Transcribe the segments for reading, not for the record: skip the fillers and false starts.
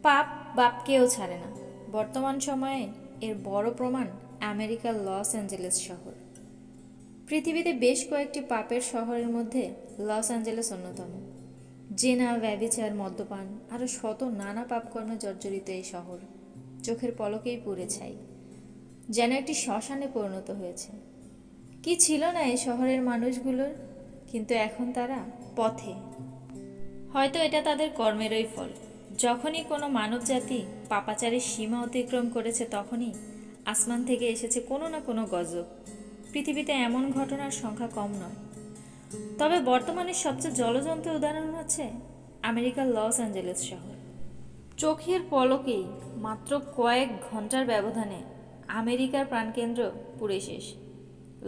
পাপ বাপকেও ছাড়ে না। বর্তমান সময়ে এর বড় প্রমাণ আমেরিকার লস অ্যাঞ্জেলেস শহর। পৃথিবীতে বেশ কয়েকটি পাপের শহরের মধ্যে লস অ্যাঞ্জেলেস অন্যতম। জেনা, ব্যভিচার, মদ্যপান আরও শত নানা পাপকর্মে জর্জরিত এই শহর চোখের পলকেই পুড়ে ছাই, যেন একটি শ্মশানে পরিণত হয়েছে। কি ছিল না এই শহরের মানুষগুলোর, কিন্তু এখন তারা পথে। হয়তো এটা তাদের কর্মেরই ফল। যখনই কোনো মানবজাতি পাপাচারের সীমা অতিক্রম করেছে, তখনই আসমান থেকে এসেছে কোনো না কোনো গজব। পৃথিবীতে এমন ঘটনার সংখ্যা কম নয়। তবে বর্তমানে সবচেয়ে জলজন্ত উদাহরণ হচ্ছে আমেরিকার লস অ্যাঞ্জেলেস শহর। চোখের পলকেই, মাত্র কয়েক ঘন্টার ব্যবধানে আমেরিকার প্রাণকেন্দ্র পুড়ে শেষ।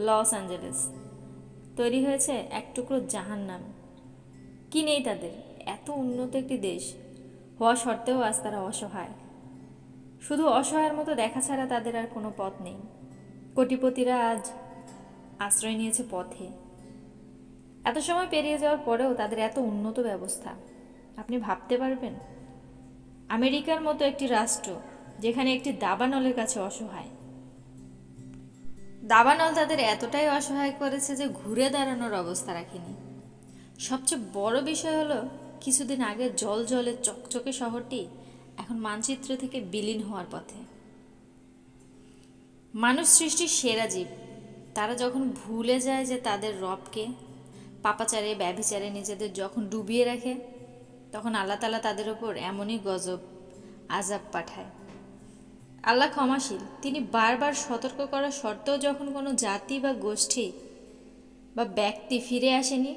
লস অ্যাঞ্জেলেস তৈরি হয়েছে এক টুকরো জাহান্নাম। কি নেই তাদের? এত উন্নত একটি দেশ হওয়া সত্ত্বেও আজ তারা অসহায়। শুধু অসহায়ের মতো দেখা ছাড়া তাদের আর কোনো পথ নেই। কোটিপতিরা আজ আশ্রয় নিয়েছে পথে। এত সময় পেরিয়ে যাওয়ার পরেও তাদের এত উন্নত ব্যবস্থা, আপনি ভাবতে পারবেন? আমেরিকার মতো একটি রাষ্ট্র, যেখানে একটি দাবানলের কাছে অসহায়। দাবানল তাদের এতটাই অসহায় করেছে যে ঘুরে দাঁড়ানোর অবস্থা রাখেনি। সবচেয়ে বড় বিষয় হলো, কিছুদিন আগে জল জলে চকচকে শহরটি এখন মানচিত্র থেকে বিলীন হওয়ার পথে। মানুষ সৃষ্টির সেরা জীব, তারা যখন ভুলে যায় যে তাদের রবকে, পাপাচারে ব্যভিচারে নিজেদের যখন ডুবিয়ে রাখে, তখন আল্লাহ তাআলা তাদের ওপর এমনই গজব আযাব পাঠায়। আল্লাহ ক্ষমাশীল, তিনি বারবার সতর্ক করা সত্ত্বেও যখন কোনো জাতি বা গোষ্ঠী বা ব্যক্তি ফিরে আসেনি,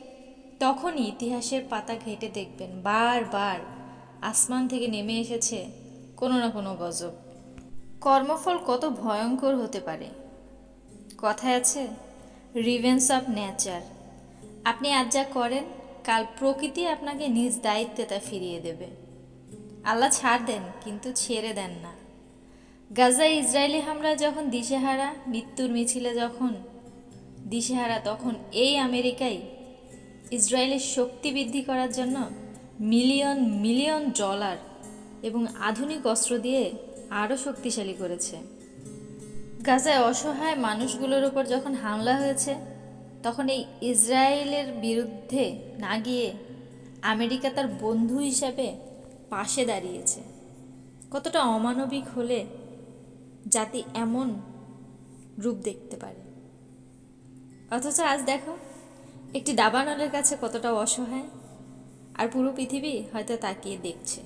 তখনই ইতিহাসের পাতা ঘেঁটে দেখবেন বারবার আসমান থেকে নেমে এসেছে কোনো না কোনো গজব। কর্মফল কত ভয়ঙ্কর হতে পারে। কথায় আছে, রিভেঞ্জ অফ নেচার। আপনি আজ যা করেন, কাল প্রকৃতি আপনাকে নিজ দায়িত্বে তা ফিরিয়ে দেবে। আল্লাহ ছাড় দেন, কিন্তু ছেড়ে দেন না। গাজায় ইসরায়েলি হামলা যখন দিশেহারা, মৃত্যুর মিছিলে যখন দিশেহারা, তখন এই আমেরিকাই ইসরায়েলের শক্তি বৃদ্ধি করার জন্য মিলিয়ন মিলিয়ন ডলার এবং আধুনিক অস্ত্র দিয়ে আরও শক্তিশালী করেছে। গাজায় অসহায় মানুষগুলোর উপর যখন হামলা হয়েছে, তখন এই ইসরায়েলের বিরুদ্ধে না গিয়ে আমেরিকা তার বন্ধু হিসাবে পাশে দাঁড়িয়েছে। কতটা অমানবিক হলে জাতি এমন রূপ দেখতে পারে। অথচ আজ দেখো, একটি দাবানলের কাছে কতটা অসহায়, আর পুরো পৃথিবী হয়তো তাকিয়ে দেখছে।